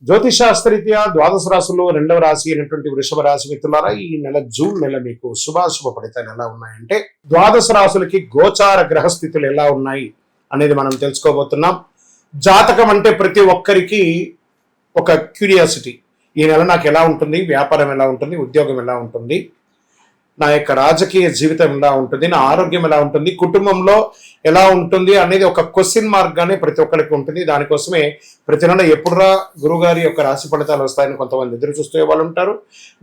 జ్యోతిషాస్త్రరీత్యా ద్వాదశ రాశుల్లో రెండవ రాశి అయినటువంటి వృషభ రాశి మిత్రులారా, ఈ నెల జూన్ నెల మీకు శుభాశుభ ఫలితాలు ఎలా ఉన్నాయంటే, ద్వాదశ రాశులకి గోచార గ్రహస్థితులు ఎలా ఉన్నాయి అనేది మనం తెలుసుకోబోతున్నాం. జాతకం అంటే ప్రతి ఒక్కరికి ఒక క్యూరియాసిటీ. ఈ నెల నాకు ఎలా ఉంటుంది, వ్యాపారం ఎలా ఉంటుంది, ఉద్యోగం ఎలా ఉంటుంది, నా యొక్క రాజకీయ జీవితం ఎలా ఉంటుంది, నా ఆరోగ్యం ఎలా ఉంటుంది, కుటుంబంలో ఎలా ఉంటుంది అనేది ఒక క్వశ్చన్ మార్క్ గానే ప్రతి ఒక్కరికి ఉంటుంది. దానికోసమే ప్రతి నెల ఎప్పుడురా గురుగారి యొక్క రాశి ఫలితాలు వస్తాయని కొంతమంది ఎదురు చూసే వాళ్ళు ఉంటారు.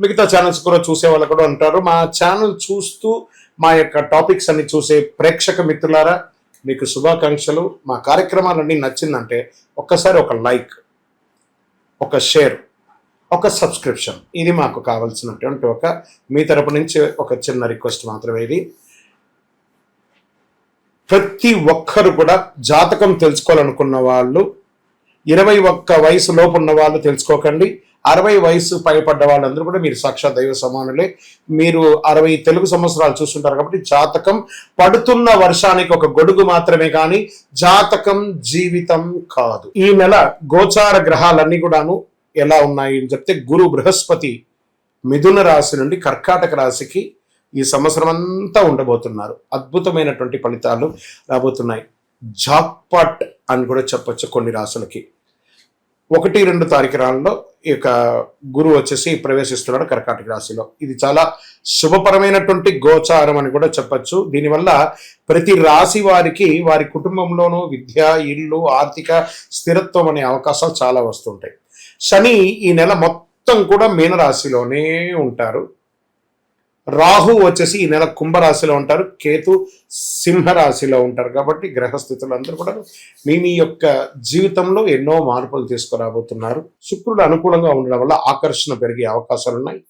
మిగతా ఛానల్స్ కూడా చూసే వాళ్ళు కూడా ఉంటారు. మా ఛానల్ చూస్తూ మా యొక్క టాపిక్స్ అన్ని చూసే ప్రేక్షక మిత్రులారా, మీకు శుభాకాంక్షలు. మా కార్యక్రమాలన్నీ నచ్చిందంటే ఒక్కసారి ఒక లైక్, ఒక షేర్, ఒక సబ్స్క్రిప్షన్, ఇది మాకు కావాల్సినటువంటి ఒక మీ తరపు నుంచి ఒక చిన్న రిక్వెస్ట్ మాత్రమే. ఇది ప్రతి ఒక్కరు కూడా జాతకం తెలుసుకోవాలనుకున్న వాళ్ళు 21 వయసు లోపు ఉన్న వాళ్ళు తెలుసుకోకండి. 60 వయసు పైపడ్డ వాళ్ళందరూ కూడా మీరు సాక్షాత్ దైవ సమానులే. మీరు 60 తెలుగు సంవత్సరాలు చూస్తుంటారు కాబట్టి జాతకం పడుతున్న వర్షానికి ఒక గొడుగు మాత్రమే, కానీ జాతకం జీవితం కాదు. ఈ నెల గోచార గ్రహాలన్నీ కూడాను ఎలా ఉన్నాయి అని చెప్తే, గురు బృహస్పతి మిథున రాశి నుండి కర్కాటక రాశికి ఈ సంవత్సరం అంతా ఉండబోతున్నారు. అద్భుతమైనటువంటి ఫలితాలు రాబోతున్నాయి. జాక్పాట్ అని కూడా చెప్పొచ్చు కొన్ని రాశులకి. 1-2 తారీఖులలో ఈ యొక్క గురువు వచ్చేసి ప్రవేశిస్తున్నాడు కర్కాటక రాశిలో. ఇది చాలా శుభపరమైనటువంటి గోచారం అని కూడా చెప్పచ్చు. దీనివల్ల ప్రతి రాశి వారికి వారి కుటుంబంలోనూ విద్య, ఇల్లు, ఆర్థిక స్థిరత్వం అనే అవకాశాలు చాలా వస్తుంటాయి. శని ఈ నెల మొత్తం కూడా మీనరాశిలోనే ఉంటారు. రాహు వచ్చేసి ఈ నెల కుంభరాశిలో ఉంటారు. కేతు సింహరాశిలో ఉంటారు. కాబట్టి గ్రహస్థితులు అందరూ కూడా మీ యొక్క జీవితంలో ఎన్నో మార్పులు తీసుకురాబోతున్నారు. శుక్రుడు అనుకూలంగా ఉండడం వల్ల ఆకర్షణ పెరిగే అవకాశాలు ఉన్నాయి.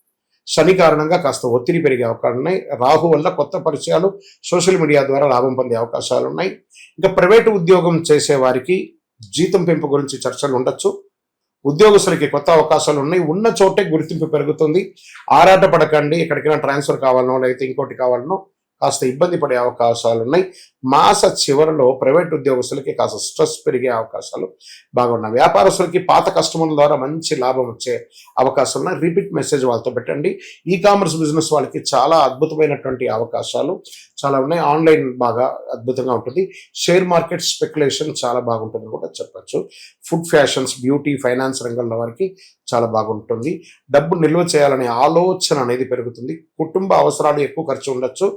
శని కారణంగా కాస్త ఒత్తిడి పెరిగే అవకాశాలు ఉన్నాయి. రాహు వల్ల కొత్త పరిచయాలు, సోషల్ మీడియా ద్వారా లాభం పొందే అవకాశాలు ఉన్నాయి. ఇంకా ప్రైవేటు ఉద్యోగం చేసే వారికి జీతం పెంపు గురించి చర్చలు ఉండొచ్చు. ఉద్యోగస్తులకి కొత్త అవకాశాలు ఉన్నాయి. ఉన్న చోటే గుర్తింపు పెరుగుతుంది. ఆరాట పడకండి. ఎక్కడికైనా ట్రాన్స్ఫర్ కావాలనో లేకపోతే ఇంకోటి కావాలనో కాస్త ఇబ్బంది పడే అవకాశాలు ఉన్నాయి. మాస చివరిలో ప్రైవేట్ ఉద్యోగస్తులకి కాస్త స్ట్రెస్ పెరిగే అవకాశాలు బాగున్నాయి. వ్యాపారస్తులకి పాత కస్టమర్ల ద్వారా మంచి లాభం వచ్చే అవకాశాలు ఉన్నాయి. రిపీట్ మెసేజ్ వాళ్ళతో పెట్టండి. ఈ కామర్స్ బిజినెస్ వాళ్ళకి చాలా అద్భుతమైనటువంటి అవకాశాలు చాలా ఉన్నాయి. ఆన్లైన్ బాగా అద్భుతంగా ఉంటుంది. షేర్ మార్కెట్ స్పెక్యులేషన్ చాలా బాగుంటుంది కూడా చెప్పచ్చు. ఫుడ్, ఫ్యాషన్స్, బ్యూటీ, ఫైనాన్స్ రంగంలో వారికి చాలా బాగుంటుంది. డబ్బు నిల్వ చేయాలనే ఆలోచన అనేది పెరుగుతుంది. కుటుంబ అవసరాలు ఎక్కువ ఖర్చు ఉండొచ్చు.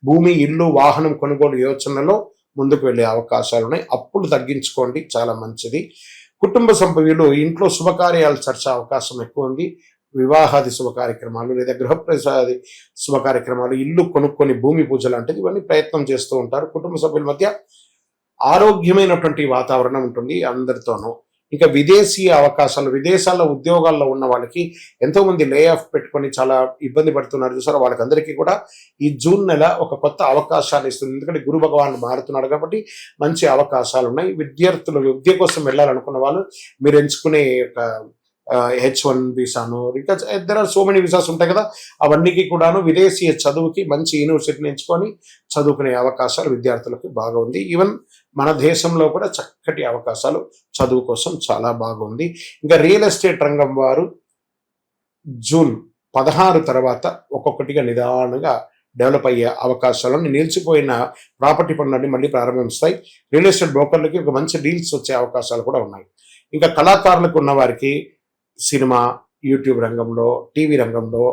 భూమి, ఇల్లు, వాహనం కొనుగోలు యోచనలో ముందుకు వెళ్ళే అవకాశాలు ఉన్నాయి. అప్పులు తగ్గించుకోండి, చాలా మంచిది. కుటుంబ సభ్యులు ఇంట్లో శుభకార్యాలు చర్చే అవకాశం ఎక్కువ ఉంది. వివాహాది శుభ కార్యక్రమాలు లేదా గృహప్రవేశాది శుభ కార్యక్రమాలు, ఇల్లు కొనుక్కొని భూమి పూజ లాంటిది ఇవన్నీ ప్రయత్నం చేస్తూ ఉంటారు. కుటుంబ సభ్యుల మధ్య ఆరోగ్యమైనటువంటి వాతావరణం ఉంటుంది అందరితోనూ. ఇంకా విదేశీ అవకాశాలు, విదేశాల్లో ఉద్యోగాల్లో ఉన్న వాళ్ళకి ఎంతోమంది లే ఆఫ్ పెట్టుకొని చాలా ఇబ్బంది పడుతున్నారు చూసారు. వాళ్ళకందరికీ కూడా ఈ జూన్ నెల ఒక కొత్త అవకాశాన్ని ఇస్తుంది. ఎందుకంటే గురు భగవానుడు మారుతున్నాడు కాబట్టి మంచి అవకాశాలు ఉన్నాయి. విద్యార్థులు విద్య కోసం వెళ్ళాలనుకున్న వాళ్ళు మీరు ఎంచుకునే H1 వీసాను, ఇంకా there are so many visas ఉంటాయి కదా, అవన్నీకి కూడాను విదేశీయ చదువుకి మంచి యూనివర్సిటీని ఎంచుకొని చదువుకునే అవకాశాలు విద్యార్థులకు బాగా ఉంది. ఈవెన్ మన దేశంలో కూడా చక్కటి అవకాశాలు చదువు కోసం చాలా బాగుంది. ఇంకా రియల్ ఎస్టేట్ రంగం వారు జూన్ 16 తర్వాత ఒక్కొక్కటిగా నిదానంగా డెవలప్ అయ్యే అవకాశాలను, నిలిచిపోయిన ప్రాపర్టీ పనులన్నీ మళ్ళీ ప్రారంభిస్తాయి. రియల్ ఎస్టేట్ బ్రోకర్లకి ఒక మంచి డీల్స్ వచ్చే అవకాశాలు కూడా ఉన్నాయి. ఇంకా కళాకారులకు ఉన్న వారికి సినిమా, యూట్యూబ్ రంగంలో, టీవీ రంగంలో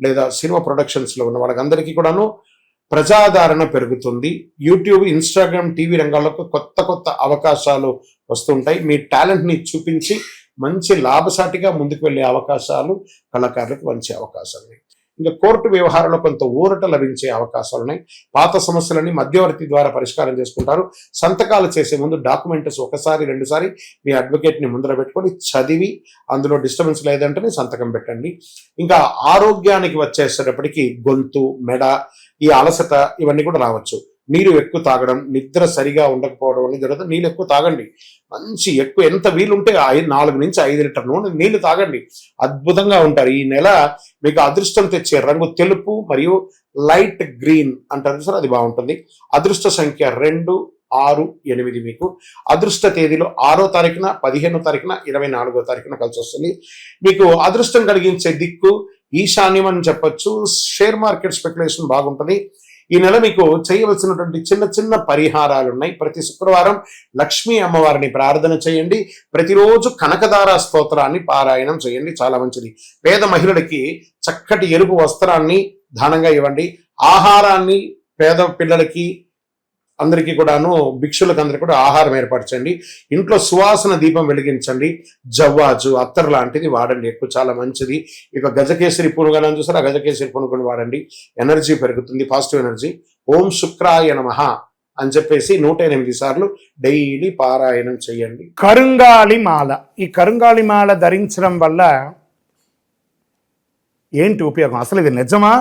లేదా సినిమా ప్రొడక్షన్స్లో ఉన్న వాళ్ళకందరికీ కూడాను ప్రజాదరణ పెరుగుతుంది. యూట్యూబ్, ఇన్స్టాగ్రామ్, టీవీ రంగాల్లో కొత్త అవకాశాలు వస్తుంటాయి. మీ టాలెంట్ని చూపించి మంచి లాభసాటిగా ముందుకు వెళ్ళే అవకాశాలు కళాకారులకు మంచి అవకాశాలు. ఇంకా కోర్టు వ్యవహారంలో కొంత ఊరట లభించే అవకాశాలు ఉన్నాయి. పాత సమస్యలని మధ్యవర్తి ద్వారా పరిష్కారం చేసుకుంటారు. సంతకాలు చేసే ముందు డాక్యుమెంట్స్ 1-2 మీ అడ్వకేట్ని ముందర పెట్టుకొని చదివి అందులో డిస్టర్బెన్స్ లేదంటే సంతకం పెట్టండి. ఇంకా ఆరోగ్యానికి వచ్చేసేటప్పటికి గొంతు, మెడ, ఈ అలసట ఇవన్నీ కూడా రావచ్చు. నీరు ఎక్కువ తాగడం, నిద్ర సరిగా ఉండకపోవడం అనేది జరుగుతుంది. నీళ్ళు ఎక్కువ తాగండి. మంచి ఎక్కువ ఎంత వీలుంటే 4 నుంచి 5 లీటర్లు నీళ్లు తాగండి. అద్భుతంగా ఉంటారు. ఈ నెల మీకు అదృష్టం తెచ్చే రంగు తెలుపు మరియు లైట్ గ్రీన్ అంటారు సార్, అది బాగుంటుంది. అదృష్ట సంఖ్య 2, 6-8 మీకు అదృష్ట తేదీలో 6వ తారీఖున, 15వ తారీఖున, 24వ తారీఖున కలిసి వస్తుంది. మీకు అదృష్టం కలిగించే దిక్కు ఈశాన్యం అని చెప్పొచ్చు. షేర్ మార్కెట్ స్పెక్యులేషన్ బాగుంటుంది. ఈ నెల మీకు చేయవలసినటువంటి చిన్న చిన్న పరిహారాలు ఉన్నాయి. ప్రతి శుక్రవారం లక్ష్మీ అమ్మవారిని ప్రార్థన చేయండి. ప్రతిరోజు కనకదార స్తోత్రాన్ని పారాయణం చేయండి, చాలా మంచిది. పేద మహిళలకి చక్కటి ఎరుపు వస్త్రాన్ని దానంగా ఇవ్వండి. ఆహారాన్ని పేద పిల్లలకి అందరికీ కూడాను, భిక్షులకు అందరికీ కూడా ఆహారం ఏర్పరచండి. ఇంట్లో సువాసన దీపం వెలిగించండి. జవ్వాజు, అత్తర్ లాంటిది వాడండి, ఎక్కువ చాలా మంచిది. ఇక గజకేసరి పునుగలను చూసారా, గజకేసరి పునుగులు వాడండి, ఎనర్జీ పెరుగుతుంది, పాజిటివ్ ఎనర్జీ. ఓం శుక్రాయ నమః అని చెప్పేసి 108 సార్లు డైలీ పారాయణం చేయండి. కరుంగాళి మాల. ఈ కరుంగాళి మాల ధరించడం వల్ల ఏంటి ఉపయోగం? అసలు ఇది నిజమా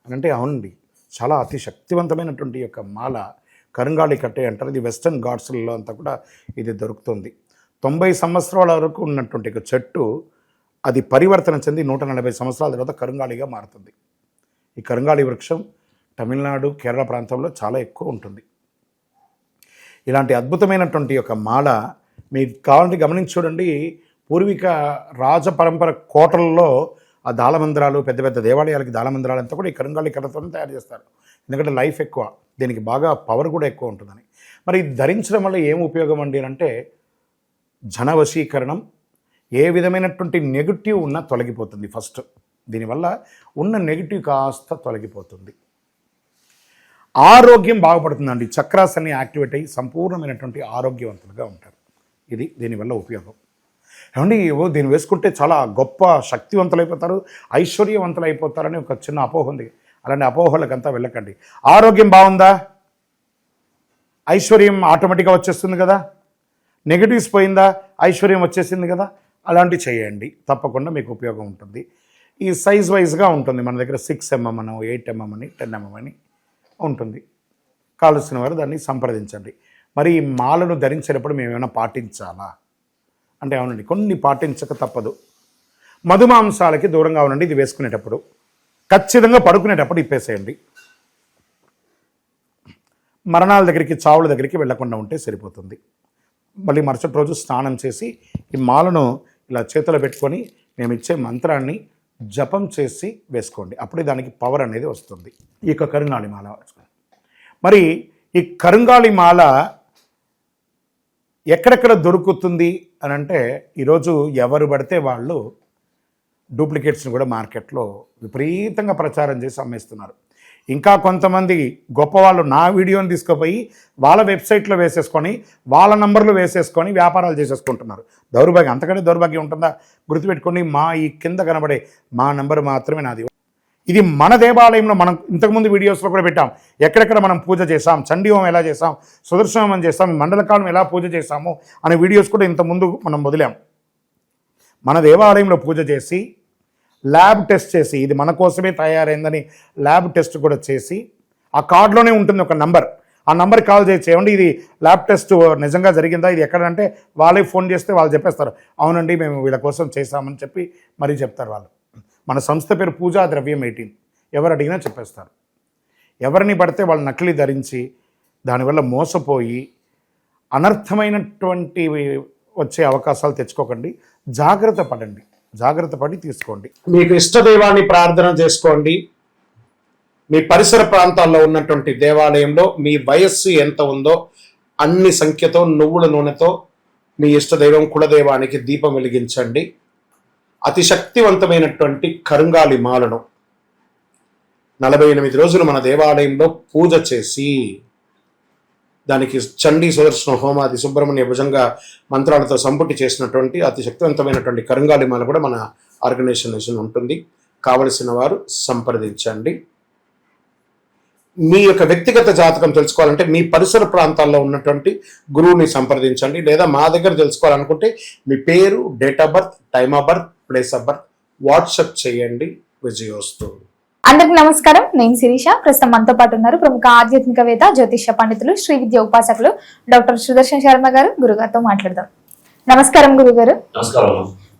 అని అంటే అవునండి, చాలా అతి శక్తివంతమైనటువంటి యొక్క మాల కరుంగాళి కట్టే అంటారు. ఇది వెస్టర్న్ ఘాట్స్లలో అంతా కూడా ఇది దొరుకుతుంది. 90 సంవత్సరాల వరకు ఉన్నటువంటి ఒక చెట్టు అది పరివర్తన చెంది 140 సంవత్సరాల తర్వాత కరుంగాళిగా మారుతుంది. ఈ కరుంగాళి వృక్షం తమిళనాడు, కేరళ ప్రాంతంలో చాలా ఎక్కువ ఉంటుంది. ఇలాంటి అద్భుతమైనటువంటి ఒక మాల మీకు కావాలంటే గమనించి చూడండి. పూర్వీక రాజపరంపర కోటలలో ఆ దాళమందిరాలు, పెద్ద పెద్ద దేవాలయాలకి దాళమందిరాలు అంతా కూడా ఈ కరుంగాళి కర్రతో తయారు చేస్తారు. ఎందుకంటే లైఫ్ ఎక్కువ, దీనికి బాగా పవర్ కూడా ఎక్కువ ఉంటుందని. మరి ఇది ధరించడం వల్ల ఏం ఉపయోగం అండి అంటే జన వశీకరణం, ఏ విధమైనటువంటి నెగిటివ్ ఉన్నా తొలగిపోతుంది. ఫస్ట్ దీనివల్ల ఉన్న నెగిటివ్ కాస్త తొలగిపోతుంది. ఆరోగ్యం బాగుపడుతుందండి. చక్రాస్ అన్ని యాక్టివేట్ అయ్యి సంపూర్ణమైనటువంటి ఆరోగ్యవంతులుగా ఉంటారు. ఇది దీనివల్ల ఉపయోగం. ఏమండి, దీన్ని వేసుకుంటే చాలా గొప్ప శక్తివంతులైపోతారు, ఐశ్వర్యవంతులు అయిపోతారని ఒక చిన్న అపోహ ఉంది. అలాంటి అపోహలకంతా వెళ్ళకండి. ఆరోగ్యం బాగుందా, ఐశ్వర్యం ఆటోమేటిక్గా వచ్చేస్తుంది కదా. నెగిటివ్స్ పోయిందా, ఐశ్వర్యం వచ్చేసింది కదా. అలాంటివి చేయండి, తప్పకుండా మీకు ఉపయోగం ఉంటుంది. ఈ సైజ్ వైజ్గా ఉంటుంది. మన దగ్గర 6 mm అని, 8 mm అని, 10 mm అని ఉంటుంది. కావలసిన వారు దాన్ని సంప్రదించండి. మరి ఈ మాలను ధరించేటప్పుడు మేము ఏమైనా పాటించాలా అంటే అవునండి, కొన్ని పాటించక తప్పదు. మధుమాంసాలకి దూరంగా ఉండండి. ఇది వేసుకునేటప్పుడు ఖచ్చితంగా పడుకునేటప్పుడు ఇప్పేసేయండి. మరణాల దగ్గరికి, చావుల దగ్గరికి వెళ్లకుండా ఉంటే సరిపోతుంది. మళ్ళీ మరుసటి రోజు స్నానం చేసి ఈ మాలను ఇలా చేతిలో పెట్టుకొని మేము ఇచ్చే మంత్రాన్ని జపం చేసి వేసుకోండి. అప్పుడే దానికి పవర్ అనేది వస్తుంది. ఈ యొక్క కరుంగాళి మాల. మరి ఈ కరుంగాళి మాల ఎక్కడెక్కడ దొరుకుతుంది అని అంటే ఈరోజు ఎవరు పడితే వాళ్ళు డూప్లికేట్స్ని కూడా మార్కెట్లో విపరీతంగా ప్రచారం చేసి అమ్మేస్తున్నారు. ఇంకా కొంతమంది గొప్పవాళ్ళు నా వీడియోని తీసుకుపోయి వాళ్ళ వెబ్సైట్లో వేసేసుకొని, వాళ్ళ నంబర్లు వేసేసుకొని వ్యాపారాలు చేసేసుకుంటున్నారు. దౌర్భాగ్యం, అంతకంటే దౌర్భాగ్యం ఉంటుందా? గుర్తుపెట్టుకోండి, మా ఈ కింద కనబడే మా నంబర్ మాత్రమే నాది. ఇది మన దేవాలయంలో మనం ఇంతకుముందు వీడియోస్లో కూడా పెట్టాం. ఎక్కడెక్కడ మనం పూజ చేసాం, చండీ హోమం ఎలా చేసాం, సుదర్శన హోమం చేసాం, మండలకాలం ఎలా పూజ చేసాము అనే వీడియోస్ కూడా ఇంతకుముందు మనం వదిలాం. మన దేవాలయంలో పూజ చేసి, ల్యాబ్ టెస్ట్ చేసి, ఇది మన కోసమే తయారైందని ల్యాబ్ టెస్ట్ కూడా చేసి, ఆ కార్డులోనే ఉంటుంది ఒక నంబర్. ఆ నంబర్కి కాల్ చేసి, ఏమండి ఇది ల్యాబ్ టెస్ట్ నిజంగా జరిగిందా, ఇది ఎక్కడంటే వాళ్ళే ఫోన్ చేస్తే వాళ్ళు చెప్పేస్తారు, అవునండి మేము వీళ్ళ కోసం చేశామని చెప్పి మరీ చెప్తారు వాళ్ళు. మన సంస్థ పేరు పూజా ద్రవ్యం 18. ఎవరు అడిగినా చెప్పేస్తారు. ఎవరిని పడితే వాళ్ళు నకిలీ ధరించి దానివల్ల మోసపోయి అనర్థమైనటువంటి వచ్చే అవకాశాలు తెచ్చుకోకండి. జాగ్రత్త పడండి, జాగ్రత్త పడి తీసుకోండి. మీకు ఇష్టదైవాన్ని ప్రార్థన చేసుకోండి. మీ పరిసర ప్రాంతాల్లో ఉన్నటువంటి దేవాలయంలో మీ వయస్సు ఎంత ఉందో అన్ని సంఖ్యతో నువ్వుల నూనెతో మీ ఇష్టదైవం కులదైవానికి దీపం వెలిగించండి. అతి శక్తివంతమైనటువంటి కరుంగాళి మాలను 48 రోజులు మన దేవాలయంలో పూజ చేసి దానికి చండీ సుదర్శన హోమాది సుబ్రహ్మణ్య భుజంగా మంత్రాలతో సంపుటి చేసినటువంటి అతి శక్తివంతమైనటువంటి కరుంగాళి మాల కూడా మన ఆర్గనైజేషన్ ఉంటుంది. కావలసిన వారు సంప్రదించండి. మీ యొక్క వ్యక్తిగత జాతకం తెలుసుకోవాలంటే మీ పరిసర ప్రాంతాల్లో ఉన్నటువంటి గురువుని సంప్రదించండి. లేదా మా దగ్గర తెలుసుకోవాలనుకుంటే మీ పేరు, date of birth, time of birth, place of birth WhatsApp చేయండి. విజయోస్తు. అందరికి నమస్కారం. నేను శిరీష. ప్రస్తుతం మనతో పాటు ఉన్నారు ప్రముఖ ఆధ్యాత్మికవేత్త, జ్యోతిష పండితులు, శ్రీ విద్య ఉపాసకులు డాక్టర్ సుదర్శన్ శర్మ గారు. గురుగారితో మాట్లాడదాం. నమస్కారం గురుగారు.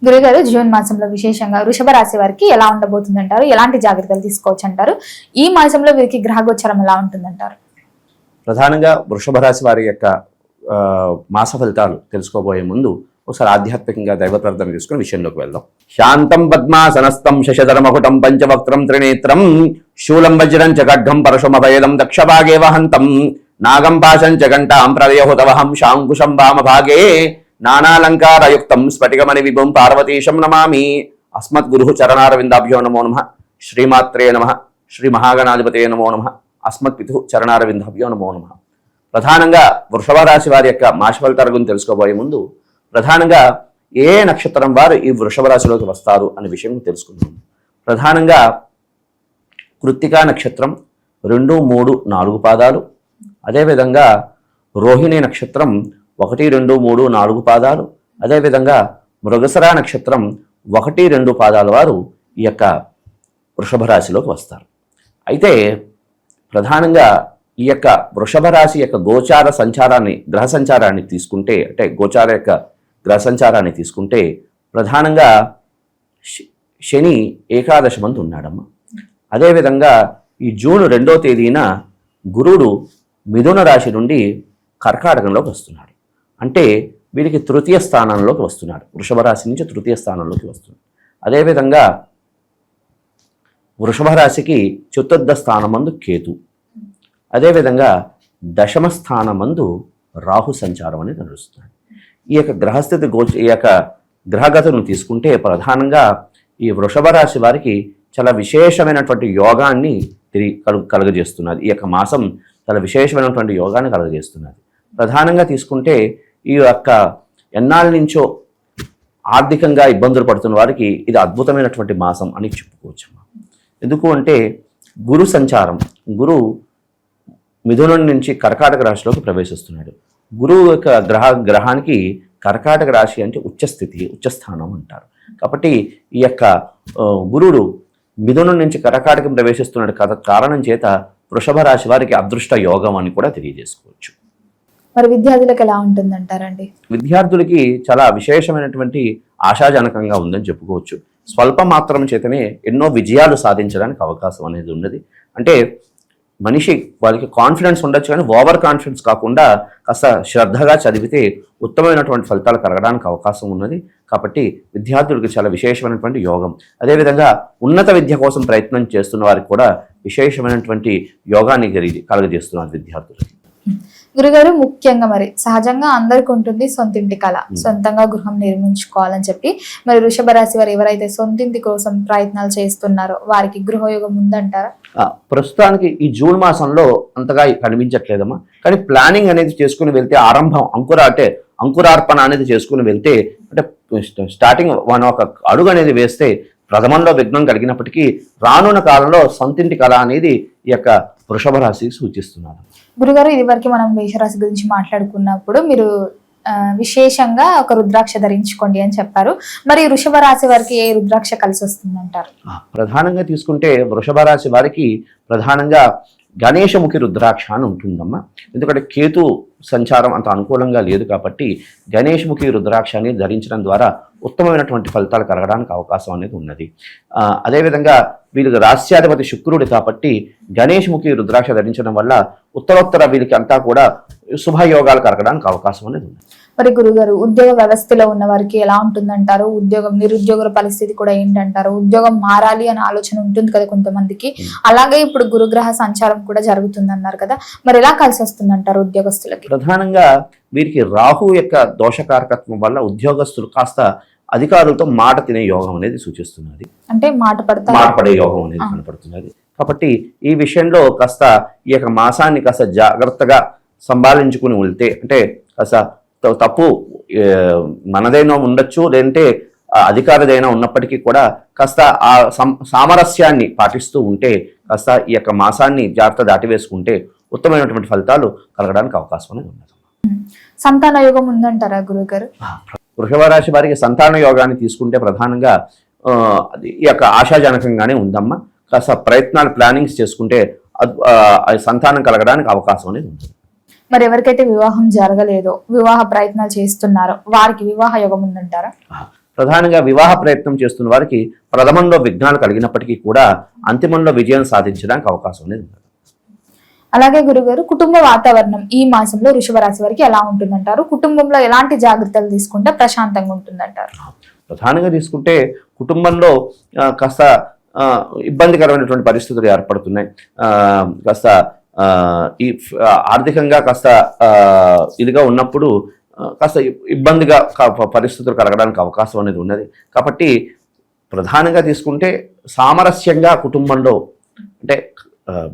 గురుగారు, జూన్ మాసంలో విశేషంగా వృషభ రాశి వారికి ఎలా ఉండబోతుందంటారు? ఎలాంటి జాగ్రత్తలు తీసుకోవచ్చు అంటారు? ఈ మాసంలో వీరికి గ్రహగోచరం ఎలా ఉంటుందంటారు? ప్రధానంగా వృషభ రాశి వారి యొక్క మాస ఫలితాలు తెలుసుకోబోయే ముందు ఒకసారి ఆధ్యాత్మికంగా దైవ ప్రార్థన చేసుకుని విషయంలోకి వెళ్దాం. శాంతం పద్మాసనస్థం శశధరమకుటం పంచవక్త్రం త్రినేత్రం శూలం వజ్రం చ ఖడ్గం పరశుమభయదం దక్షభాగే వహంతం నాగం పాశం చ ఘంటాం ప్రళయహుతవహం శాంకుశం వామభాగే నానాలంకారయుక్తం స్ఫటికమణి విభుం పార్వతీశం నమామి. అస్మద్గురు చరణారవిందాభ్యో నమో నమః. శ్రీమాత్రే నమః. శ్రీ మహాగణాధిపతే నమో నమః. అస్మత్పితు చరణారవిందాభ్యో నమో నమః. ప్రధానంగా వృషభ రాశి వారి యొక్క మాస ఫలితాల గురించి తెలుసుకోబోయే ముందు ప్రధానంగా ఏ నక్షత్రం వారు ఈ వృషభ రాశిలోకి వస్తారు అనే విషయం తెలుసుకుందాం. ప్రధానంగా కృత్తికా నక్షత్రం 2, 3, 4 పాదాలు, అదేవిధంగా రోహిణి నక్షత్రం 1, 2, 3, 4 పాదాలు, అదేవిధంగా మృగశిర నక్షత్రం 1, 2 పాదాల వారు ఈ యొక్క వృషభ రాశిలోకి వస్తారు. అయితే ప్రధానంగా ఈ యొక్క వృషభ రాశి యొక్క గోచార సంచారాన్ని గ్రహ సంచారాన్ని తీసుకుంటే, అంటే గోచార యొక్క గ్రహ సంచారాన్ని తీసుకుంటే ప్రధానంగా శని ఏకాదశి మంది ఉన్నాడమ్మ. అదేవిధంగా ఈ జూన్ 2వ తేదీన గురుడు మిథున రాశి నుండి కర్కాటకంలోకి వస్తున్నాడు. అంటే వీరికి తృతీయ స్థానంలోకి వస్తున్నాడు. వృషభ రాశి నుంచి తృతీయ స్థానంలోకి వస్తున్నాడు. అదేవిధంగా వృషభ రాశికి చతుర్థ స్థానమందు కేతు, అదేవిధంగా దశమ స్థానమందు రాహు సంచారం అనేది నడుస్తుంది. ఈ యొక్క గ్రహస్థితి ఈ యొక్క గ్రహగతులను తీసుకుంటే ప్రధానంగా ఈ వృషభ రాశి వారికి చాలా విశేషమైనటువంటి యోగాన్ని కలుగజేస్తున్నది. ఈ యొక్క మాసం చాలా విశేషమైనటువంటి యోగాన్ని కలుగజేస్తున్నది. ప్రధానంగా తీసుకుంటే ఈ యొక్క ఎన్నాళ్ళ నుంచో ఆర్థికంగా ఇబ్బందులు పడుతున్న వారికి ఇది అద్భుతమైనటువంటి మాసం అని చెప్పుకోవచ్చు. ఎందుకు అంటే గురు సంచారం, గురు మిథునం నుంచి కర్కాటక రాశిలోకి ప్రవేశిస్తున్నాడు. గురువు యొక్క గ్రహానికి కర్కాటక రాశి అంటే ఉచ్చస్థితి, ఉచ్చస్థానం అంటారు. కాబట్టి ఈ యొక్క గురుడు మిథునం నుంచి కర్కాటకం ప్రవేశిస్తున్నాడు కారణం చేత వృషభ రాశి వారికి అదృష్ట యోగం అని కూడా తెలియజేసుకోవచ్చు. మరి విద్యార్థులకు ఎలా ఉంటుందంటారండి? విద్యార్థులకి చాలా విశేషమైనటువంటి ఆశాజనకంగా ఉందని చెప్పుకోవచ్చు. స్వల్ప మాత్రం చేతనే ఎన్నో విజయాలు సాధించడానికి అవకాశం అనేది ఉన్నది. అంటే మనిషి వాళ్ళకి కాన్ఫిడెన్స్ ఉండొచ్చు, కానీ ఓవర్ కాన్ఫిడెన్స్ కాకుండా కాస్త శ్రద్ధగా చదివితే ఉత్తమమైనటువంటి ఫలితాలు కలగడానికి అవకాశం ఉన్నది. కాబట్టి విద్యార్థులకు చాలా విశేషమైనటువంటి యోగం. అదేవిధంగా ఉన్నత విద్య కోసం ప్రయత్నం చేస్తున్న వారికి కూడా విశేషమైనటువంటి యోగాన్ని కలుగజేస్తున్నారు విద్యార్థులకి. గురుగారు, ముఖ్యంగా మరి సహజంగా అందరికి ఉంటుంది సొంతింటి కళ, సొంతంగా గృహం నిర్మించుకోవాలని చెప్పి. మరి వృషభ రాశి వారు ఎవరైతే సొంతింటి కోసం ప్రయత్నాలు చేస్తున్నారో వారికి గృహయోగం ఉందంటారా? ప్రస్తుతానికి ఈ జూన్ మాసంలో అంతగా కనిపించట్లేదమ్మా. కానీ ప్లానింగ్ అనేది చేసుకుని వెళ్తే, ఆరంభం అంకురార్పణ అనేది చేసుకుని వెళ్తే, అంటే స్టార్టింగ్ ఒక అడుగు అనేది వేస్తే ప్రథమంలో విఘ్నం కలిగినప్పటికీ రానున్న కాలంలో సొంతింటి కళ అనేది ఈ యొక్క వృషభ రాశి సూచిస్తున్నారు. గురుగారు, ఇది వరకు మనం మేషరాశి గురించి మాట్లాడుకున్నప్పుడు మీరు విశేషంగా ఒక రుద్రాక్ష ధరించుకోండి అని చెప్పారు. మరి వృషభ రాశి వారికి ఏ రుద్రాక్ష కలిసి వస్తుందంటారు? ప్రధానంగా తీసుకుంటే వృషభ రాశి వారికి ప్రధానంగా గణేశముఖి రుద్రాక్ష అని ఉంటుందమ్మా. ఎందుకంటే కేతు సంచారం అంత అనుకూలంగా లేదు కాబట్టి గణేశముఖి రుద్రాక్షాన్ని ధరించడం ద్వారా ఉత్తమమైనటువంటి ఫలితాలు కలగడానికి అవకాశం అనేది ఉన్నది. అదేవిధంగా వీళ్ళకి రాస్యాధిపతి శుక్రుడు కాబట్టి గణేశముఖి రుద్రాక్ష ధరించడం వల్ల ఉత్తరోత్తర వీళ్ళకి అంతా కూడా శుభయోగాలు కలగడానికి అవకాశం అనేది ఉంది. మరి గురుగారు, ఉద్యోగ వ్యవస్థలో ఉన్న వారికి ఎలా ఉంటుందంటారు? నిరుద్యోగుల పరిస్థితి కూడా ఏంటంటారు? ఉద్యోగం మారాలి అనే ఆలోచన ఉంటుంది కదా కొంతమందికి. అలాగే ఇప్పుడు గురుగ్రహ సంచారం కూడా జరుగుతుంది అన్నారు కదా, మరి ఎలా కలిసి వస్తుందంటారు ఉద్యోగస్తులకి? ప్రధానంగా వీరికి రాహు యొక్క దోషకారకత్వం వల్ల ఉద్యోగస్తులు కాస్త అధికారులతో మాట తినే యోగం అనేది సూచిస్తున్నది. అంటే మాట పడే యోగం అనేది కనపడుతున్నది. కాబట్టి ఈ విషయంలో కాస్త ఈ యొక్క మాసాన్ని కాస్త జాగ్రత్తగా సంభాళించుకుని వెళ్తే, అంటే కాస్త తప్పు మనదైనా ఉండొచ్చు, లేదంటే అధికారిదైనా ఉన్నప్పటికీ కూడా కాస్త ఆ సామరస్యాన్ని పాటిస్తూ ఉంటే, కాస్త ఈ యొక్క మాసాన్ని జాగ్రత్త దాటివేసుకుంటే ఉత్తమమైనటువంటి ఫలితాలు కలగడానికి అవకాశం అనేది ఉన్నది. సంతాన యోగం ఉందంటారా గురుగారు? వృషభ రాశి వారికి సంతాన యోగాన్ని తీసుకుంటే ప్రధానంగా ఈ యొక్క ఆశాజనకంగానే ఉందమ్మా. కాస్త ప్రయత్నాలు ప్లానింగ్స్ చేసుకుంటే సంతానం కలగడానికి అవకాశం అనేది ఉంటుంది. మరి ఎవరికైతే వివాహం జరగలేదో, వివాహ ప్రయత్నాలు చేస్తున్నారో వారికి వివాహ యోగం ఉందంటారా? ప్రధానంగా వివాహ ప్రయత్నం చేస్తున్న వారికి ప్రథమంలో విఘ్నాలు కలిగినప్పటికీ కూడా అంతిమంలో విజయం సాధించడానికి అవకాశం అనేది ఉంది. అలాగే గురుగారు, కుటుంబ వాతావరణం ఈ మాసంలో వృషభ రాశి వారికి ఎలా ఉంటుందంటారు? కుటుంబంలో ఎలాంటి జాగ్రత్తలు తీసుకుంటే ప్రశాంతంగా ఉంటుందంటారు? ప్రధానంగా తీసుకుంటే కుటుంబంలో కాస్త ఇబ్బందికరమైనటువంటి పరిస్థితులు ఏర్పడుతున్నాయి. కాస్త ఈ ఆర్థికంగా కాస్త ఇదిగా ఉన్నప్పుడు కాస్త ఇబ్బందిగా పరిస్థితులు కలగడానికి అవకాశం అనేది ఉన్నది. కాబట్టి ప్రధానంగా తీసుకుంటే సామరస్యంగా కుటుంబంలో అంటే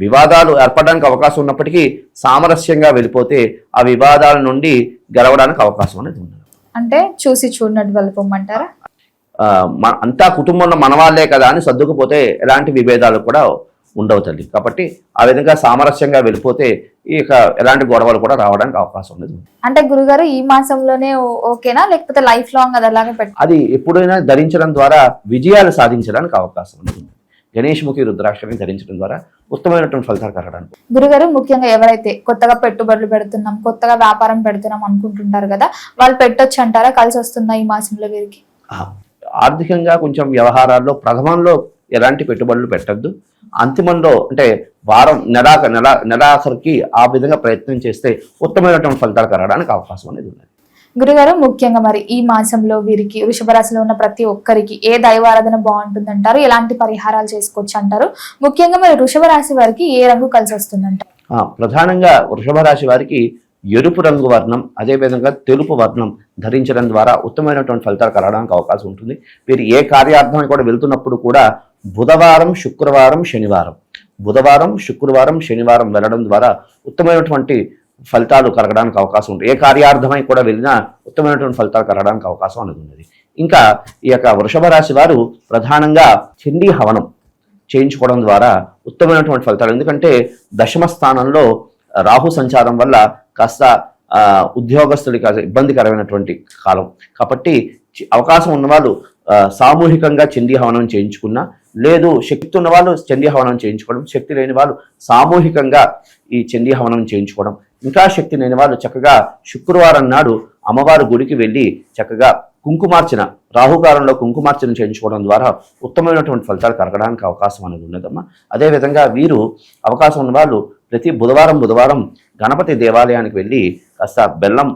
వివాదాలు ఏర్పడడానికి అవకాశం ఉన్నప్పటికీ సామరస్యంగా వెళ్ళిపోతే ఆ వివాదాల నుండి గెలవడానికి అవకాశం అనేది ఉన్నది. అంటే చూసి చూడనట్టు వెళ్ళిపోమంటారా? అంతా కుటుంబంలో మన వాళ్ళే కదా అని సర్దుకుపోతే ఎలాంటి విభేదాలు కూడా ఉండవు తల్లి. కాబట్టి ఆ విధంగా సామరస్యంగా వెళ్ళిపోతే ఇక ఎలాంటి గొడవలు కూడా రావడానికి అవకాశం ఉండదు. అంటే గురుగారు ఈ మాసంలోనే ఓకేనా, లేకపోతే లైఫ్ లాంగ్ అది అలాగే అది ఎప్పుడైనా ధరించడం ద్వారా విజయాలు సాధించడానికి అవకాశం ఉంటుంది. గణేష్ముఖి రుద్రాక్షని ధరించడం ద్వారా ఉత్తమమైనటువంటి ఫలితాలు కలగడానికి. గురుగారు, ముఖ్యంగా ఎవరైతే కొత్తగా పెట్టుబడులు పెడుతున్నాం, కొత్తగా వ్యాపారం పెడుతున్నాం అనుకుంటుంటారు కదా, వాళ్ళు పెట్టొచ్చు అంటారా? కలిసి వస్తుందా ఈ మాసంలో వీరికి? ఆర్థికంగా కొంచెం వ్యవహారాల్లో ప్రథమంలో ఎలాంటి పెట్టుబడులు పెట్టద్దు. అంతిమంలో అంటే వారం నెలాఖరికి ఆ విధంగా ప్రయత్నం చేస్తే ఉత్తమమైనటువంటి ఫలితాలు కలగడానికి అవకాశం అనేది ఉన్నది. గురుగారు, ముఖ్యంగా మరి ఈ మాసంలో వీరికి వృషభ రాశిలో ఉన్న ప్రతి ఒక్కరికి ఏ దైవారాధన బాగుంటుందంటారు? ఎలాంటి పరిహారాలు చేసుకోవచ్చు అంటారు? ముఖ్యంగా మరి వృషభ రాశి వారికి ఏ రంగు కలిసి వస్తుందంటారు? ప్రధానంగా వృషభ రాశి వారికి ఎరుపు రంగు వర్ణం, అదేవిధంగా తెలుపు వర్ణం ధరించడం ద్వారా ఉత్తమమైనటువంటి ఫలితాలు కలగడానికి అవకాశం ఉంటుంది. వీరు ఏ కార్యార్థం కూడా వెళ్తున్నప్పుడు కూడా బుధవారం, శుక్రవారం, శనివారం వెళ్ళడం ద్వారా ఉత్తమమైనటువంటి ఫలితాలు కలగడానికి అవకాశం ఉంటుంది. ఏ కార్యార్థమై కూడా వెళ్ళినా ఉత్తమమైనటువంటి ఫలితాలు కలగడానికి అవకాశం అనేది ఉన్నది. ఇంకా ఈ యొక్క వృషభ రాశి వారు ప్రధానంగా చండీ హవనం చేయించుకోవడం ద్వారా ఉత్తమమైనటువంటి ఫలితాలు, ఎందుకంటే దశమ స్థానంలో రాహు సంచారం వల్ల కాస్త ఉద్యోగస్తుడికి ఇబ్బందికరమైనటువంటి కాలం. కాబట్టి అవకాశం ఉన్నవాళ్ళు సామూహికంగా చండీ హవనం చేయించుకున్నా, లేదు శక్తి ఉన్న వాళ్ళు చండీ హవనం చేయించుకోవడం, శక్తి లేని వాళ్ళు సామూహికంగా ఈ చండీ హవనం చేయించుకోవడం, ఇంకా శక్తి లేని వాళ్ళు చక్కగా శుక్రవారం నాడు అమ్మవారి గుడికి వెళ్ళి చక్కగా కుంకుమార్చన, రాహుకాలంలో కుంకుమార్చన చేయించుకోవడం ద్వారా ఉత్తమమైనటువంటి ఫలితాలు కలగడానికి అవకాశం అనేది ఉన్నదమ్మా. అదేవిధంగా వీరు అవకాశం ఉన్న వాళ్ళు ప్రతి బుధవారం గణపతి దేవాలయానికి వెళ్ళి కాస్త బెల్లం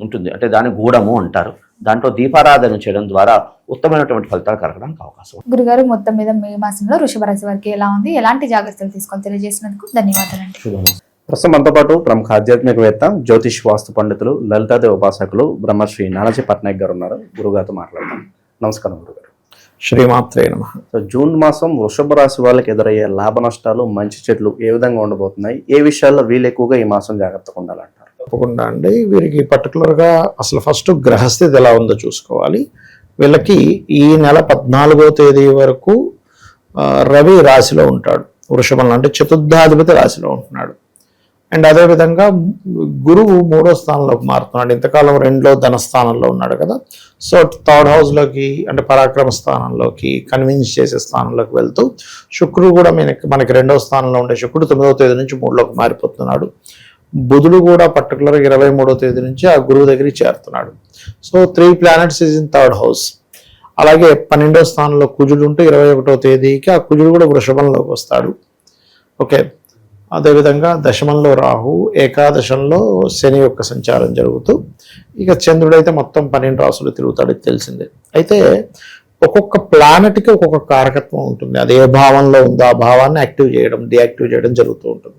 ఉంటుంది, అంటే దాన్ని గూడము అంటారు, దాంట్లో దీపారాధన చేయడం ద్వారా ఉత్తమమైనటువంటి ఫలితాలు కలగడానికి అవకాశం. గురుగారు, మొత్తం మీద మే మాసంలో వృషభ రాశి వారికి ఎలా ఉంది, ఎలాంటి జాగ్రత్తలు తీసుకోవాలి తెలియజేసినందుకు ధన్యవాదాలండి. ప్రస్తుతం మనతో పాటు ప్రముఖ ఆధ్యాత్మికవేత్త, జ్యోతిష్ వాస్తు పండితులు, లలితాదేవి ఉపాసకులు బ్రహ్మశ్రీ నానాజీ పట్నాయక్ గారు ఉన్నారు. గురుగారితో మాట్లాడతాం. నమస్కారం గురుగారు. శ్రీమాత్రే నమః. జూన్ మాసం వృషభ రాశి వాళ్ళకి ఎదురయ్యే లాభ నష్టాలు, మంచి చెట్లు ఏ విధంగా ఉండబోతున్నాయి? ఏ విషయాల్లో వీళ్ళు ఎక్కువగా ఈ మాసం జాగ్రత్తగా ఉండాలంటారు? తప్పకుండా అండి. వీరికి పర్టికులర్గా అసలు ఫస్ట్ గ్రహస్థితి ఎలా ఉందో చూసుకోవాలి. వీళ్ళకి ఈ నెల 14వ తేదీ వరకు రవి రాశిలో ఉంటాడు, వృషభంలో, అంటే చతుర్థాధిపతి రాశిలో ఉంటున్నాడు. అండ్ అదేవిధంగా గురువు 3వ స్థానంలోకి మారుతున్నాడు. ఇంతకాలం 2లో ధనస్థానంలో ఉన్నాడు కదా, సో 3rd హౌస్లోకి, అంటే పరాక్రమ స్థానంలోకి, కన్విన్స్ చేసే స్థానంలోకి వెళ్తూ, శుక్రుడు కూడా మనకి 2వ స్థానంలో ఉండే శుక్రుడు 9వ తేదీ నుంచి 3లోకి మారిపోతున్నాడు. బుధుడు కూడా పర్టికులర్గా 23వ తేదీ నుంచి ఆ గురువు దగ్గరికి చేరుతున్నాడు. So 3 planets is in 3rd house. అలాగే 12వ స్థానంలో కుజుడు ఉంటే 21వ తేదీకి ఆ కుజుడు కూడా వృషభంలోకి వస్తాడు. ఓకే, అదేవిధంగా దశమంలో రాహు, ఏకాదశంలో శని యొక్క సంచారం జరుగుతూ, ఇక చంద్రుడైతే మొత్తం 12 రాసులు తిరుగుతాడు, తెలిసిందే. అయితే ఒక్కొక్క ప్లానెట్కి ఒక్కొక్క కారకత్వం ఉంటుంది. అది ఏ భావంలో ఉందో ఆ భావాన్ని యాక్టివ్ చేయడం, డియాక్టివ్ చేయడం జరుగుతూ ఉంటుంది.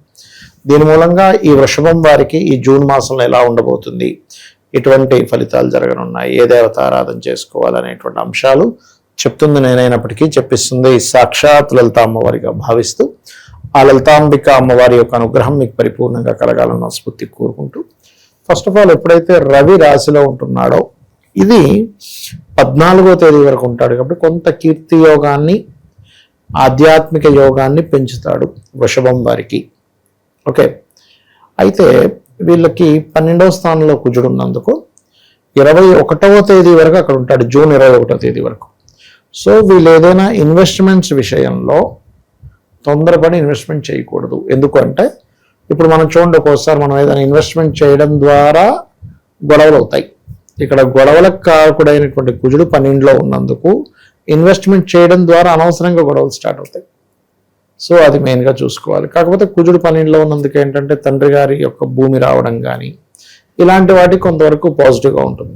దీని మూలంగా ఈ వృషభం వారికి ఈ జూన్ మాసంలో ఎలా ఉండబోతుంది, ఎటువంటి ఫలితాలు జరగనున్నాయి, ఏ దేవత ఆరాధన చేసుకోవాలనేటువంటి అంశాలు చెప్తుంది నేనైనప్పటికీ చెప్పిస్తుంది సాక్షాత్ లలితా అమ్మవారిగా భావిస్తూ, ఆ లలితాంబిక అమ్మవారి యొక్క అనుగ్రహం మీకు పరిపూర్ణంగా కలగాలన్న స్ఫూర్తి కోరుకుంటూ, ఫస్ట్ ఆఫ్ ఆల్ ఎప్పుడైతే రవి రాశిలో ఉంటున్నాడో, ఇది 14వ తేదీ వరకు ఉంటాడు కాబట్టి కొంత కీర్తి యోగాన్ని, ఆధ్యాత్మిక యోగాన్ని పెంచుతాడు వృషభం వారికి. ఓకే, అయితే వీళ్ళకి 12వ స్థానంలో కుజుడు ఉన్నందుకు 21వ తేదీ వరకు అక్కడ ఉంటాడు, జూన్ 21వ తేదీ వరకు. సో వీళ్ళు ఏదైనా ఇన్వెస్ట్మెంట్స్ విషయంలో తొందరపడి ఇన్వెస్ట్మెంట్ చేయకూడదు. ఎందుకంటే ఇప్పుడు మనం చూడండి, ఒక్కోసారి మనం ఏదైనా ఇన్వెస్ట్మెంట్ చేయడం ద్వారా గొడవలు అవుతాయి. ఇక్కడ గొడవలకు కారకుడైనటువంటి కుజుడు 12లో ఉన్నందుకు ఇన్వెస్ట్మెంట్ చేయడం ద్వారా అనవసరంగా గొడవలు స్టార్ట్ అవుతాయి. సో అది మెయిన్గా చూసుకోవాలి. కాకపోతే కుజుడు 12లో ఉన్నందుకు ఏంటంటే తండ్రి గారి యొక్క భూమి రావడం కానీ ఇలాంటి వాటికి కొంతవరకు పాజిటివ్గా ఉంటుంది.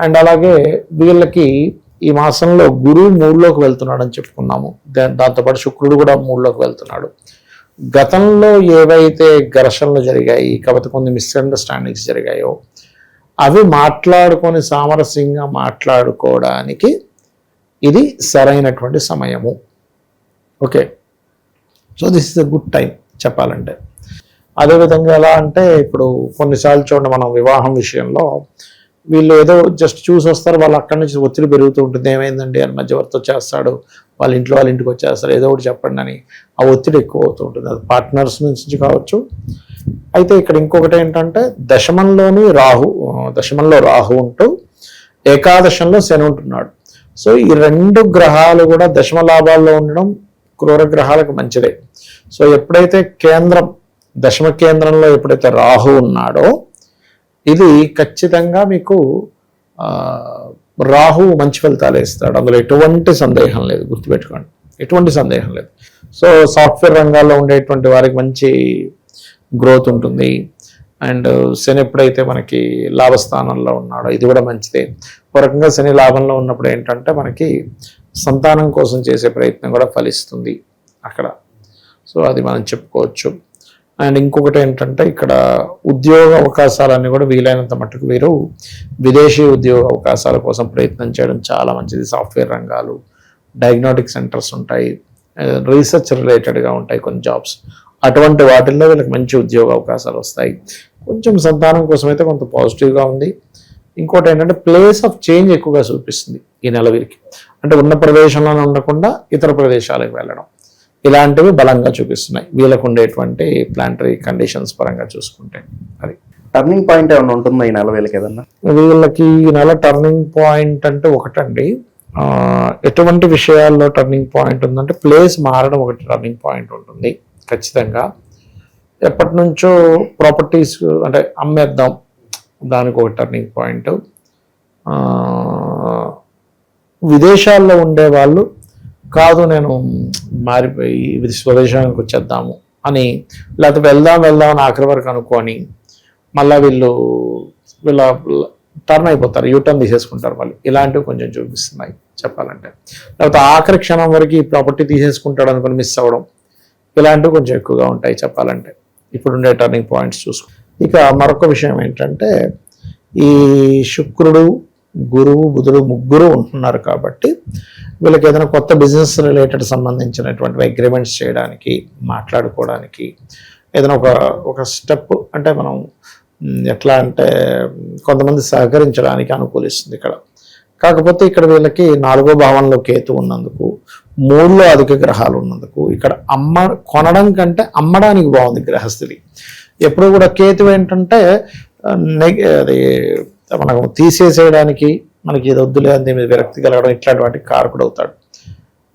అండ్ అలాగే వీళ్ళకి ఈ మాసంలో గురువు 3లోకి వెళ్తున్నాడు అని చెప్పుకున్నాము. దాంతోపాటు శుక్రుడు కూడా 3లోకి వెళ్తున్నాడు. గతంలో ఏవైతే ఘర్షణలు జరిగాయి, కాకపోతే కొన్ని మిస్అండర్స్టాండింగ్స్ జరిగాయో అవి మాట్లాడుకొని సామరస్యంగా మాట్లాడుకోవడానికి ఇది సరైనటువంటి సమయము. Okay, so this is a good time చెప్పాలంటే. అదేవిధంగా ఎలా అంటే ఇప్పుడు కొన్నిసార్లు చూడండి, మనం వివాహం విషయంలో వీళ్ళు ఏదో జస్ట్ చూసి వస్తారు, వాళ్ళు అక్కడి నుంచి ఒత్తిడి పెరుగుతూ ఉంటుంది. ఏమైందండి అని మధ్యవర్తి వచ్చేస్తాడు, వాళ్ళ ఇంటికి వచ్చేస్తారు, ఏదో ఒకటి చెప్పండి అని ఆ ఒత్తిడి ఎక్కువ అవుతూ ఉంటుంది. అది పార్ట్నర్స్ నుంచి కావచ్చు. అయితే ఇక్కడ ఇంకొకటి ఏంటంటే దశమంలో రాహు ఉంటూ ఏకాదశంలో శని ఉంటున్నాడు. సో ఈ 2 గ్రహాలు కూడా దశమ లాభాల్లో ఉండడం క్రూర గ్రహాలకు మంచిదే. సో ఎప్పుడైతే దశమ కేంద్రంలో ఎప్పుడైతే రాహు ఉన్నాడో ఇది ఖచ్చితంగా మీకు రాహు మంచి ఫలితాలు ఇస్తాడు, అందులో ఎటువంటి సందేహం లేదు, గుర్తుపెట్టుకోండి, ఎటువంటి సందేహం లేదు. సో సాఫ్ట్వేర్ రంగాల్లో ఉండేటువంటి వారికి మంచి గ్రోత్ ఉంటుంది. అండ్ శని ఎప్పుడైతే మనకి లాభస్థానంలో ఉన్నాడో ఇది కూడా మంచిదే. ఒక రకంగా శని లాభంలో ఉన్నప్పుడు ఏంటంటే మనకి సంతానం కోసం చేసే ప్రయత్నం కూడా ఫలిస్తుంది అక్కడ. సో అది మనం చెప్పుకోవచ్చు. అండ్ ఇంకొకటి ఏంటంటే ఇక్కడ ఉద్యోగ అవకాశాలన్నీ కూడా వీలైనంత మట్టుకు వీరు విదేశీ ఉద్యోగ అవకాశాల కోసం ప్రయత్నం చేయడం చాలా మంచిది. సాఫ్ట్వేర్ రంగాలు, డయాగ్నోటిక్ సెంటర్స్ ఉంటాయి, రీసెర్చ్ రిలేటెడ్గా ఉంటాయి కొన్ని జాబ్స్, అటువంటి వాటిల్లో వీళ్ళకి మంచి ఉద్యోగ అవకాశాలు వస్తాయి. కొంచెం సంతానం కోసం అయితే కొంత పాజిటివ్గా ఉంది. ఇంకోటి ఏంటంటే ప్లేస్ ఆఫ్ చేంజ్ ఎక్కువగా చూపిస్తుంది ఈ నెల వీరికి. అంటే ఉన్న ప్రదేశంలోనే ఉండకుండా ఇతర ప్రదేశాలకు వెళ్ళడం, ఇలాంటివి బలంగా చూపిస్తున్నాయి వీళ్ళకు ఉండేటువంటి ప్లానటరీ కండిషన్స్ పరంగా చూసుకుంటే. అది టర్నింగ్ పాయింట్ ఏమైనా ఉంటుందా ఈ నెల వీళ్ళకి? ఏదన్నా వీళ్ళకి ఈ నెల టర్నింగ్ పాయింట్ అంటే ఒకటండి, ఎటువంటి విషయాల్లో టర్నింగ్ పాయింట్ ఉందంటే ప్లేస్ మారడం ఒకటి టర్నింగ్ పాయింట్ ఉంటుంది ఖచ్చితంగా. ఎప్పటి నుంచో ప్రాపర్టీస్ అంటే అమ్మేద్దాం, దానికి ఒక టర్నింగ్ పాయింట్. విదేశాల్లో ఉండే వాళ్ళు కాదు నేను మారిపోయి స్వదేశానికి వచ్చేద్దాము అని, లేకపోతే వెళ్దాం అని ఆఖరి వరకు అనుకొని మళ్ళీ వీళ్ళ టర్న్ అయిపోతారు, యూటర్న్ తీసేసుకుంటారు వాళ్ళు. ఇలాంటివి కొంచెం చూపిస్తున్నాయి చెప్పాలంటే. లేకపోతే ఆఖరి క్షణం వరకు ఈ ప్రాపర్టీ తీసేసుకుంటాడు అనుకుని మిస్ అవ్వడం, ఇలాంటివి కొంచెం ఎక్కువగా ఉంటాయి చెప్పాలంటే ఇప్పుడుండే టర్నింగ్ పాయింట్స్ చూసుకో. ఇక మరొక విషయం ఏంటంటే ఈ శుక్రుడు, గురువు, బుధుడు ముగ్గురు ఉంటున్నారు కాబట్టి వీళ్ళకి ఏదైనా కొత్త బిజినెస్ రిలేటెడ్ సంబంధించినటువంటి అగ్రిమెంట్స్ చేయడానికి, మాట్లాడుకోవడానికి ఏదైనా ఒక స్టెప్ అంటే మనం ఎట్లా అంటే కొంతమంది సహకరించడానికి అనుకూలిస్తుంది ఇక్కడ. కాకపోతే ఇక్కడ వీళ్ళకి 4వ భావంలో కేతు ఉన్నందుకు, 3లో అధిక గ్రహాలు ఉన్నందుకు ఇక్కడ కొనడం కంటే అమ్మడానికి బాగుంది గ్రహస్థితి. ఎప్పుడు కూడా కేతు ఏంటంటే అది మనకు తీసేసేయడానికి, మనకి ఇది వద్దులే అని మీద విరక్తి కలగడం, ఇట్లాంటి వాటికి కారకుడు అవుతాడు.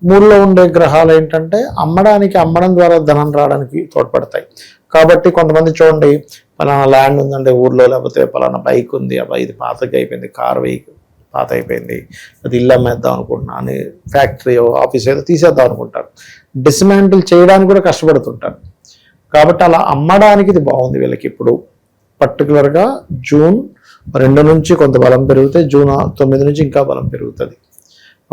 3లో ఉండే గ్రహాలు ఏంటంటే అమ్మడం ద్వారా ధనం రావడానికి తోడ్పడతాయి. కాబట్టి కొంతమంది చూడండి, పలానా ల్యాండ్ ఉందంటే ఊర్లో, లేకపోతే పలానా బైక్ ఉంది, ఇది పాతగా అయిపోయింది, కార్ వెహికల్ పాత అయిపోయింది, అది ఇల్లు అమ్మేద్దాం అనుకుంటున్నా అని ఫ్యాక్టరీ ఆఫీస్ ఏదో తీసేద్దాం అనుకుంటారు, డిస్మాంటిల్ చేయడానికి కూడా కష్టపడుతుంటారు. కాబట్టి అలా అమ్మడానికి ఇది బాగుంది వీళ్ళకి. ఇప్పుడు పర్టికులర్గా జూన్ 2 నుంచి కొంత బలం పెరుగుతాయి, జూన్ 9 నుంచి ఇంకా బలం పెరుగుతుంది.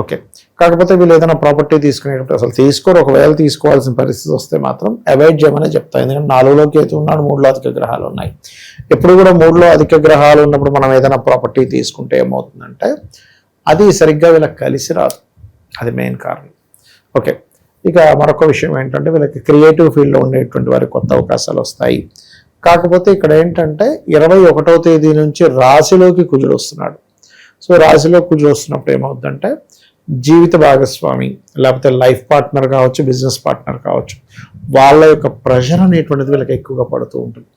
ఓకే, కాకపోతే వీళ్ళు ఏదైనా ప్రాపర్టీ తీసుకునేటప్పుడు అసలు తీసుకోరు. ఒకవేళ తీసుకోవాల్సిన పరిస్థితి వస్తే మాత్రం అవాయిడ్ చేయమని చెప్తాను. ఎందుకంటే 4లో కేతు ఉన్నాడు, 3లో అధిక గ్రహాలు ఉన్నాయి. ఎప్పుడు కూడా 3లో అధిక గ్రహాలు ఉన్నప్పుడు మనం ఏదైనా ప్రాపర్టీ తీసుకుంటే ఏమవుతుందంటే అది సరిగ్గా వీళ్ళకి కలిసి రాదు, అది మెయిన్ కారణం. ఓకే, ఇక మరొక విషయం ఏంటంటే వీళ్ళకి క్రియేటివ్ ఫీల్డ్లో ఉండేటువంటి వారికి కొత్త అవకాశాలు వస్తాయి. కాకపోతే ఇక్కడ ఏంటంటే 21వ తేదీ నుంచి రాశిలోకి కుజుడు వస్తున్నాడు. సో రాశిలో కుజుడు వస్తున్నప్పుడు ఏమవుతుందంటే జీవిత భాగస్వామి, లేకపోతే లైఫ్ పార్ట్నర్ కావచ్చు, బిజినెస్ పార్ట్నర్ కావచ్చు, వాళ్ళ యొక్క ప్రెషర్ అనేటువంటిది వీళ్ళకి ఎక్కువగా పడుతూ ఉంటుంది.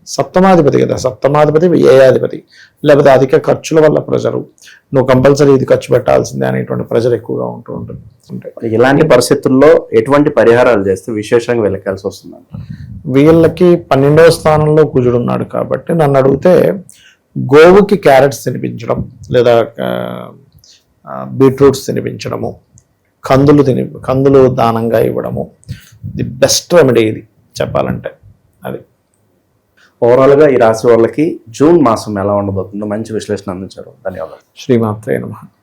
సప్తమాధిపతి కదా, సప్తమాధిపతి వ్యయాధిపతి, లేకపోతే అధిక ఖర్చుల వల్ల ప్రెషరు, నువ్వు కంపల్సరీ ఇది ఖర్చు పెట్టాల్సిందే అనేటువంటి ప్రెషర్ ఎక్కువగా ఉంటూ ఉంటుంది. ఇలాంటి పరిస్థితుల్లో ఎటువంటి పరిహారాలు చేస్తే విశేషంగా వెళ్ళకాల్సి వస్తుంది? వీళ్ళకి 12వ స్థానంలో కుజుడు ఉన్నాడు కాబట్టి నన్ను అడిగితే గోవుకి క్యారెట్స్ తినిపించడం, లేదా బీట్రూట్స్ తినిపించడము, కందులు దానంగా ఇవ్వడము, ది బెస్ట్ రెమెడీ ఇది చెప్పాలంటే. అది ఓవరాల్గా ఈ రాశి వాళ్ళకి జూన్ మాసం ఎలా ఉండబోతుందో మంచి విశ్లేషణ అందించారు. ధన్యవాదాలు. శ్రీమాత్రే నమః.